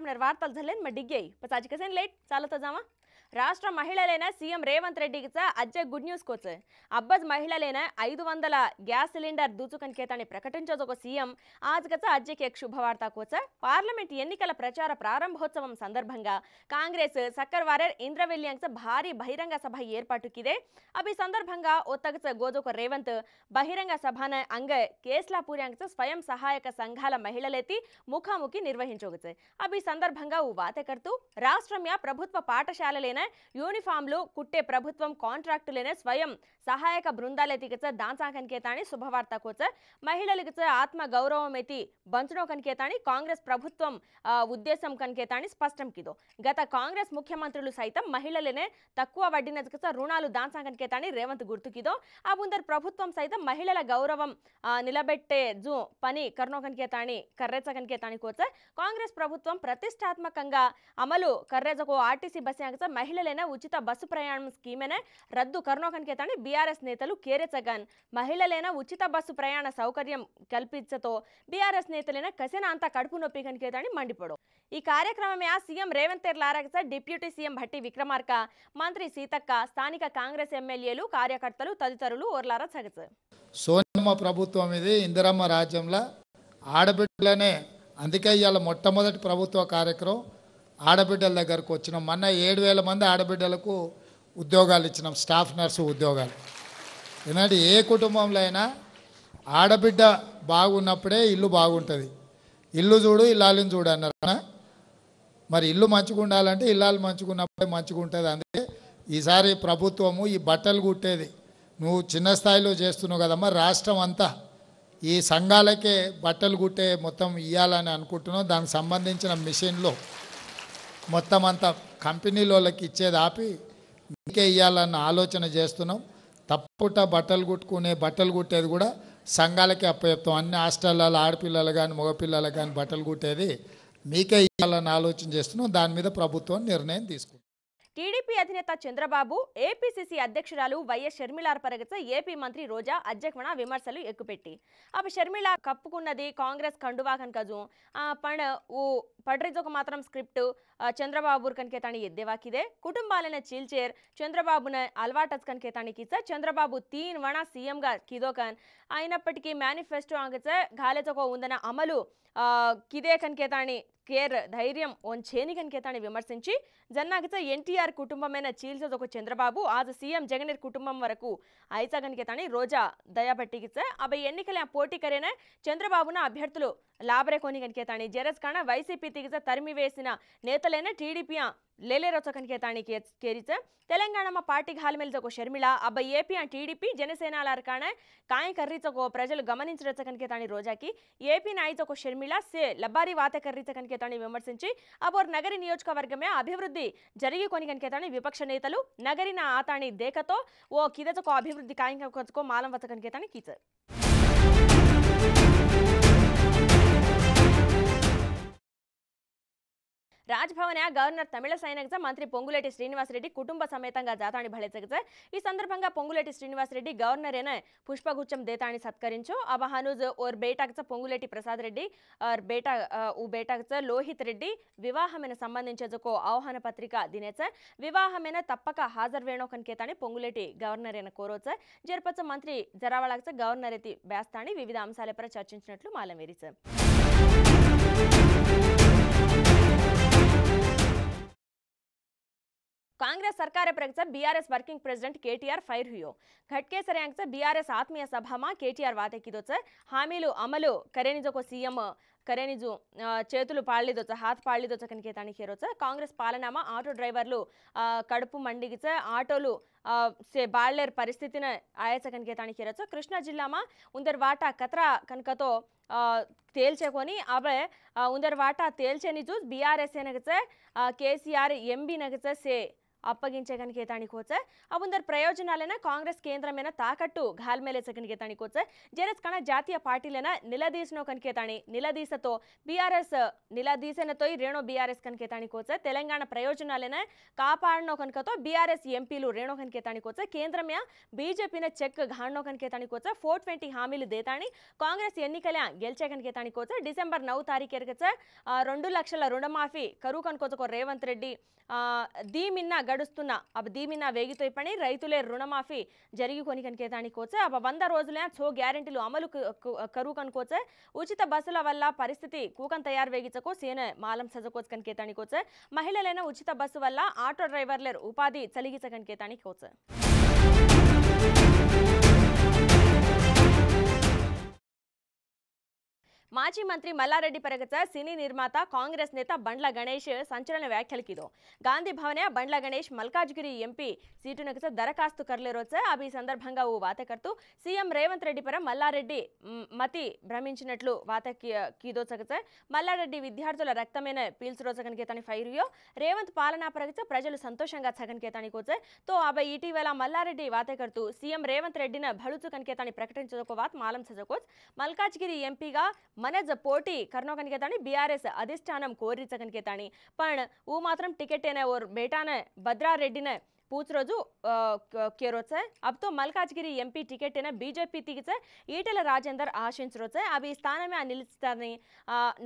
आपणार वार्ताल झालेन मग डिग्गे पचाजी कसेन late चालत जावा రాష్ట్ర మహిళలైన CM Revanth రెడ్డికి అజ్జే గుడ్ న్యూస్ కోచ్ అబ్బజ్ మహిళలైన 500 గ్యాస్ సిలిండర్ దూచుకనికేతాన్ని ప్రకటించదొక సీఎం ఆజ్గత అజ్జేకి एक శుభవార్త కోచ్ పార్లమెంట్ ఎన్నికల ప్రచార ప్రారంభోత్సవం సందర్భంగా కాంగ్రెస్ సక్కర్వారెర్ ఇంద్రవెల్లియంగ భారీ బహిరంగ సభ ఏర్పాటుకిదే అబి సందర్భంగా ఒత్తగచ గోజోక రేవంత్ బహిరంగ సభన అంగ కేస్లాపూర్యంగ స్వయం సహాయక సంఘాల మహిళలెత్తి ముఖాముఖి నిర్వహించోగచ అబి సందర్భంగా ఊ వాతే కర్తూ రాష్ట్రమ్య ప్రభుత్వ పాఠశాలలైన యూనిఫామ్లు కుట్టే ప్రభుత్వం కాంట్రాక్టులైన స్వయం సహాయక బృందాలెతికిచ దాంచాకనికేతాని శుభవార్త కోచ మహిళలకిచ ఆత్మ గౌరవం ఎతి బంచునో కనికేతాని కాంగ్రెస్ ప్రభుత్వం ఉద్దేశం కనికేతాని స్పష్టం కిదో గత కాంగ్రెస్ ముఖ్యమంత్రులు సైతం మహిళలనే తక్కువ వడ్డీనకిచ రుణాలు దాంచాకనికేతాని రేవంత్ గుర్తుకిదో ఆ ముందర్ ప్రభుత్వం సైతం మహిళల గౌరవం నిలబెట్టే జూ పని కర్నో కనికేతాని కర్రేచ కనికేతాని కోచ కాంగ్రెస్ ప్రభుత్వం ప్రతిష్టాత్మకంగా అమలు కర్రేజకు ఆర్టీసీ బస్ యాంగచ మహిళలైన ఉచిత బస్సు ప్రయాణం స్కీమెనే రద్దు కర్నో కనికేతాని బీఆర్ఎస్ నేతలు కేరెచగన్ మహిళలైన ఉచిత బస్సు ప్రయాణ సౌకర్యం కల్పించతో బీఆర్ఎస్ నేతలైన కసెన అంత కడుపు నొప్పి కనికేతాని మండిపడు ఈ కార్యక్రమమే సీఎం రేవంత్ లారగచ డిప్యూటీ సీఎం భట్టి విక్రమార్క మంత్రి సీతక్క స్థానిక కాంగ్రెస్ ఎమ్మెల్యేలు కార్యకర్తలు తదితరులు ఓర్లార సగచ సోనియమ్మ ప్రభుత్వం ఇది ఇందిరమ్మ రాజ్యంలో ఆడబిడ్డలనే అందుకే ఇవాళ మొట్టమొదటి ప్రభుత్వ కార్యక్రమం ఆడబిడ్డల దగ్గరకు వచ్చినాం మొన్న 7,000 మంది ఆడబిడ్డలకు ఉద్యోగాలు ఇచ్చినాం స్టాఫ్ నర్సు ఉద్యోగాలు ఎందుకంటే ఏ కుటుంబంలో అయినా ఆడబిడ్డ బాగున్నప్పుడే ఇల్లు బాగుంటుంది ఇల్లు చూడు ఇల్లాలని చూడు అన్నారు మరి ఇల్లు మంచిగా ఉండాలంటే ఇల్లాలు మంచిగా ఉన్నప్పుడే మంచిగా ఉంటుంది అందుకే ఈసారి ప్రభుత్వము ఈ బట్టలు కుట్టేది నువ్వు చిన్న స్థాయిలో చేస్తున్నావు కదమ్మా రాష్ట్రం అంతా ఈ సంఘాలకే బట్టలు కుట్టే మొత్తం ఇవ్వాలని అనుకుంటున్నాం దానికి సంబంధించిన మిషన్లో మొత్తం అంతా కంపెనీలోకి ఇచ్చేది ఆపి ఇంకే ఇవ్వాలన్న ఆలోచన చేస్తున్నాం తప్పుట బట్టలు కుట్టేది కూడా సంఘాలకే అప్పచెప్తాం అన్ని హాస్టళ్ళలో ఆడపిల్లలు కానీ మగపిల్లలు కానీ బట్టలు కుట్టేది మీకే ఇవ్వాలన్న ఆలోచన చేస్తున్నాం దాని మీద ప్రభుత్వం నిర్ణయం తీసుకుంటాం టీడీపీ అధినేత చంద్రబాబు ఏపీసీసీ అధ్యక్షురాలు వైఎస్ షర్మిలార్ పరగచ ఏపీ మంత్రి రోజా అధ్యక్షణ విమర్శలు ఎక్కుపెట్టి అవి షర్మిల కప్పుకున్నది కాంగ్రెస్ కండువాకన్ కజు పణ ఊ పడ్రిజోక మాత్రం స్క్రిప్ట్ చంద్రబాబు కనికేతాని ఎద్దేవాకిదే కుటుంబాలనే చీల్చేర్ చంద్రబాబున అలవాటస్ కనికేతాని కిస చంద్రబాబు 3 వణ సీఎంగా కిదోకన్ అయినప్పటికీ మేనిఫెస్టో అంగచ ఘాలెచకో ఉందన అమలు కిదే కనికేతాని కేర్ ధైర్యం ఒంచేని కనికేతాని విమర్శించి జన్నాగచ ఎన్టీఆర్ కుటుంబమైన చీల్చదొక చంద్రబాబు ఆజ్ సీఎం జగన్ కుటుంబం వరకు ఐచ కనికేతాని రోజా దయాబట్టికిచ అబై ఎన్నికల పోటీ కరేన చంద్రబాబున అభ్యర్థులు లాభరే కొని కనికేతాని జరస్ కాణ వైసీపీ తిగిచ తరిమి వేసిన నేతలైన టీడీపీ లేలే రొచ్చ కనికేతాని కేరిచ తెలంగాణ పార్టీ హాల్మెల్చకో షర్మిల అబ్బ ఏపీ టీడీపీ జనసేనాలార్ కాణ కాయ కర్రీచకో ప్రజలు గమనించరచ్చ కనికేతాని రోజాకి ఏపీ నాయచకో షర్మిల సే లబ్బారి వాతే కర్రీచ కనికేతాని విమర్శించి అబోర్ నగరి నియోజకవర్గమే అభివృద్ధి జరిగి కొని కనికేతాని విపక్ష నేతలు నగరిన ఆతాని దేకతో ఓ కిదచకో అభివృద్ధి కాయంకో మాలం వచ్చ కనికేతాని కీచ రాజ్భవన్ గవర్నర్ తమిళసైనగ మంత్రి పొంగులేటి శ్రీనివాసరెడ్డి కుటుంబ సమేతంగా జాతాని భళెచగ ఈ సందర్భంగా పొంగులేటి శ్రీనివాసరెడ్డి గవర్నర్ అయిన పుష్పగుచ్చం దేతాని సత్కరించు अब हनुज और बेटागच పొంగులేటి ప్రసాద్ రెడ్డి और बेटा उ बेटागच లోహిత్ రెడ్డి వివాహమైన సంబంధించజకో ఆహ్వాన పత్రిక దినేచ వివాహమైన తప్పక హాజరు వేణో కనికేతాని పొంగులేటి గవర్నర్ అయిన కోరోచ జర్పచ మంత్రి జరావళగచ గవర్నర్ ఎతి బ్యాస్తాని వివిధ అంశాలపై చర్చించినట్లు మాలమేరిచ कांग्रेस सरकार प्रगत BRS working president KTR fair हुयो घटकेसर यांगच बीआरएस आत्मीय सभा में केटीआर वाते किदोच हामीलु अमलु करेनिजको सीएम करेनिजु చేతులు పాళ్ళిదొచ్చ హాత్ పాళ్ళిదొచ్చ కనికేతాని హేరోచ కాంగ్రెస్ పాలనామా ఆటో డ్రైవర్లు కడుపు మండిగిచ ఆటోలు से बाळ्लेर परिस्थितिन आयच कनिकेतानी हेरोच कृष्णा जिल्लामा उंदर वाटा कतरा कनकतो తేల్చేకొని అబే ఉందర్ వాటా తేల్చేని చూస్ బీఆర్ఎస్ నగచ కేసీఆర్ ఎంబీ నగచ సే ಅಪ್ಪಗಿಂಚೆ ಕನ್ಕೇತಾಣಿ ಕೋಚ ಅಬುಂದರ್ ಪ್ರಯೋಜನಾಲೆನ ಕಾಂಗ್ರೆಸ್ ಕೇಂದ್ರಮೇನ ತಾಕಟ್ಟು ಘಾಲ್ಮೇಲೆ ಕನ್ಕೇತಾಣಿ ಕೋಚ ಜೆರಸ್ ಕಣ ಜಾತಿಯ ಪಾರ್ಟಿಲೆನ ನಿಲದೀಸನೋ ಕನ್ಕೇತಾಣಿ ನಿಲದೀಸతో బీఆర్ఎస్ నిలదీసెనతోయ్ రేణో బీఆర్ఎస్ కన్కేతాణి కోచ తెలంగాణ ప్రయోజనాలెన కాపాడనో కన్కతో బీఆర్ఎస్ ఎంపీలు రేణో కన్కేతాణి కోచ కేంద్రమే బీజేపీన చెక్ ఘాణనో కన్కేతాణి కోచ 420 హామీలు దేతాణి కాంగ్రెస్ ఎన్నికల గెల్చే కన్కేతాణి కోచ డిసెంబర్ 9 తారీఖు ఎరగచ 2 లక్షల రుణమాఫీ కరువు కన్కోచకో రేవంత్ రెడ్డి దీమిన్న గడుస్తున్న అబ దీమిన్న వేగితోయ్ పని రైతులే రుణమాఫీ జరిగి కొని కన్కేతాణి కోచ అబ 100 రోజుల ఛో గ్యారెంటీలు అమలు కరువు కన్కోచ ఉచిత బస్సుల వల్ల పరిస్థితి కూకన్ తయారు వేగిచకో సేన మాలం సజకోచ్ కన్కేతాణి కోచ మహిళలైన ఉచిత బస్సు వల్ల ఆటో డ్రైవర్లర్ ఉపాధి చలిగిచ కన్కేతాణి కోచ ಮಾಜಿ ಮಂತ್ರಿ ಮಲ್ಲಾರೆಡ್ಡಿ ಪರಗಚ ಸಿನಿ ನಿರ್ಮಾತ ಕಾಂಗ್ರೆಸ್ ನೇತ ಬಂಡ್ಲ ಗಣೇಶ್ ಸಂಚಲನ ವ್ಯಾಖ್ಯಲಿಕಿದು ಗಾಂಧಿ ಭವನ ಬಂಡ್ಲ ಗಣೇಶ್ ಮಲ್ಕಾಜ್ಗಿರಿ ಎಂಪಿ ಸೀಟುನಗಚ ದರಖಾಸ್ತು ಕರ್ಲಿರೋಚ ಅಬಿ ಸಂದರ್ಭంగా ఓ వాతకర్తూ సీఎం రేవంత్ రెడ్డి పర మల్లారెడ్డి మతి భ్రమించినట్లు వాతకీదోచగచ మల్లారెడ్డి విద్యార్థుల రక్తమైన పీల్చురోచగనికేతని ఫైరియో రేవంత్ పాలనా పరగచ ప్రజలు సంతోషంగా చగనికేతని కోచ తో అబ ఇటీవల మల్లారెడ్డి వాతకర్తూ సీఎం రేవంత్ రెడ్డిన భళుచు కనికేతని ప్రకటించదొక వాత్ మాలం సజకోచ్ మల్కాజ్గిరి ఎంపీగా मनज पोटी करनो कनकेतानी बीआरएस अधिष्ठानम कोरीच कनकेतानी पण वो मात्रम टिकेट ने और बेटा ने भद्रा रेड्डी ने पूछ रोजु केरोच अब तो मल्काज्गिरी एंपी टिकेट ने बीजेपी तीगिच ఈటెల రాజేందర్ ఆశించరోచ అవి స్థానమే నిలుస్తారని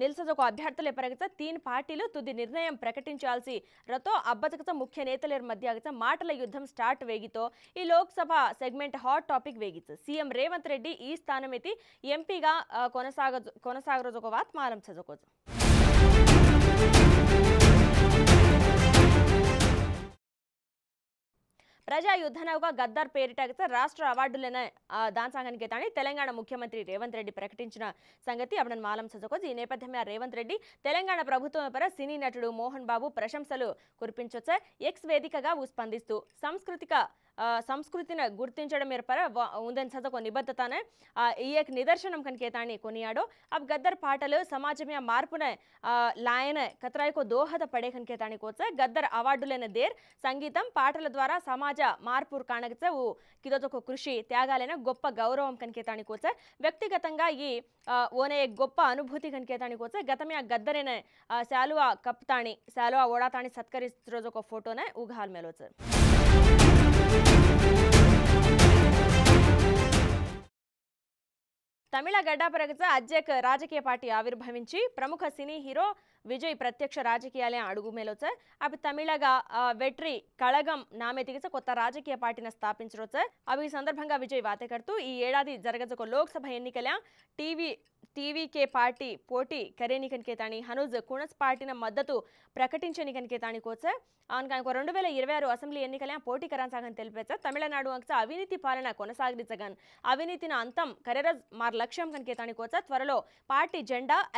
నిల్సజొక అభ్యర్థుల పరగచ 3 పార్టీలు తుది నిర్ణయం ప్రకటించాల్సి రతో అబ్బజకచ ముఖ్య నేతల మధ్యగచ మాటల యుద్ధం స్టార్ట్ వేగితో ఈ లోక్సభ సెగ్మెంట్ హాట్ టాపిక్ వేగిచ సీఎం రేవంత్ రెడ్డి ఈ స్థానమితి ఎంపీగా కొనసాగరోజొక వాత్ మాలం చజకోజ ప్రజా యుద్ధనౌక గద్దర్ పేరిట రాష్ట్ర అవార్డులైన దాన్సాంగనికేతాని తెలంగాణ ముఖ్యమంత్రి రేవంత్ రెడ్డి ప్రకటించిన సంగతి అప్పుడు మాలం సజకోజ్ ఈ నేపథ్యంలో రేవంత్ రెడ్డి తెలంగాణ ప్రభుత్వం పర సినీ నటుడు మోహన్ బాబు ప్రశంసలు కురిపించొచ్చ ఎక్స్ వేదికగా స్పందిస్తూ సంస్కృతిని గుర్తించడం ఏర్పర ఉందని సదొక నిబద్ధతనే ఈ యొక్క నిదర్శనం కనికేతాని కొనియాడో అబ్ గద్దర్ పాటలు సమాజమే మార్పున లాయన కతరాయికో దోహద పడే కనికేతాని కోచ గద్దర్ అవార్డులైన దేర్ సంగీతం పాటల ద్వారా సమాజ మార్పు కాణగచ కిదొక కృషి త్యాగాలైన గొప్ప గౌరవం కనికేతాని కోచ వ్యక్తిగతంగా ఈ ఓనే గొప్ప అనుభూతి కనికేతాని కోచ గతమే గద్దరైన శాలువా కప్తాణి శాలువా ఓడాతాణి సత్కరిస్తురోజొక ఫోటోనే ఉగాల్ మేలోచ తమిళ గడ్డపరగచ అజ్జెక్ రాజకీయ పార్టీ ఆవిర్భవించి ప్రముఖ సినీ హీరో విజయ్ ప్రత్యక్ష రాజకీయాలే అడుగు మేలోచ అవి తమిళగా వెట్రి కళగం నామెతిగిచ కొత్త రాజకీయ పార్టీని స్థాపించరోచ అవి సందర్భంగా విజయ్ వాతకర్తూ ఈ ఏడాది జరగజొక లోక్సభ ఎన్నికల టీవీకే పార్టీ పోటీ కరేని కనికేతాని హనుజ్ కుణస్ పార్టీన మద్దతు ప్రకటించని కనికేతాని కోచ ఆన్కా 2026 అసెంబ్లీ ఎన్నికల పోటీ కరాన్సాగని తెలిపేచ తమిళనాడు అంక అవినీతి పాలన కొనసాగించగన్ అవినీతిన అంతం కరెరజ్ మార్ లక్ష్యం కనికేతాని కోచ త్వరలో పార్టీ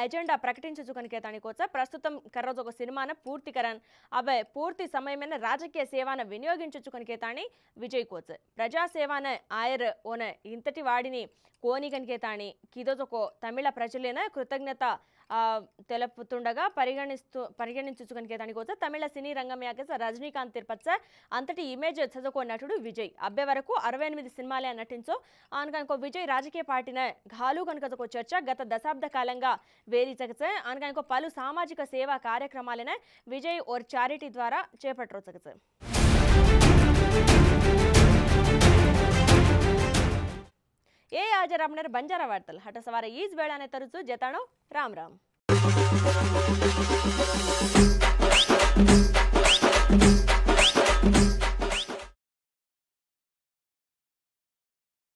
ఎజెండా ప్రకటించు కనికేతాని కోచ ప్రస్తుతం కర్రోజ్ ఒక సినిమాన పూర్తి కరన్ అబే పూర్తి సమయమైన రాజకీయ సేవన వినియోగించు కనికేతాని విజయ్ కోచ ప్రజా సేవన ఆయర్ ఓన ఇంతటి వాడిని కోని కనికేతాని కిదొజొక తమిళ ప్రజలేన కృతజ్ఞత తెలుపుతుండగా పరిగణించు కనికేతాని కోచ తమిళ సినీ రంగం యాగ రజనీకాంత్ తిరుపచ్చ అంతటి ఇమేజ్ చదువుకో నటుడు విజయ్ అబ్బే వరకు 68 సినిమాలే నటించో ఆనకనుకో విజయ్ రాజకీయ పార్టీన ఘాలు కనుకజొక చర్చ గత దశాబ్ద కాలంగా వేరిచగచ ఆనకనుకో పలు సామాజిక సేవా కార్యక్రమాలన విజయ్ ఓర్ చారిటీ ద్వారా చేపట్టరోచగచ ए आज आपणार बंजारा वार्तल हट सवारे ईज वेळाने तरुचू जताणो राम राम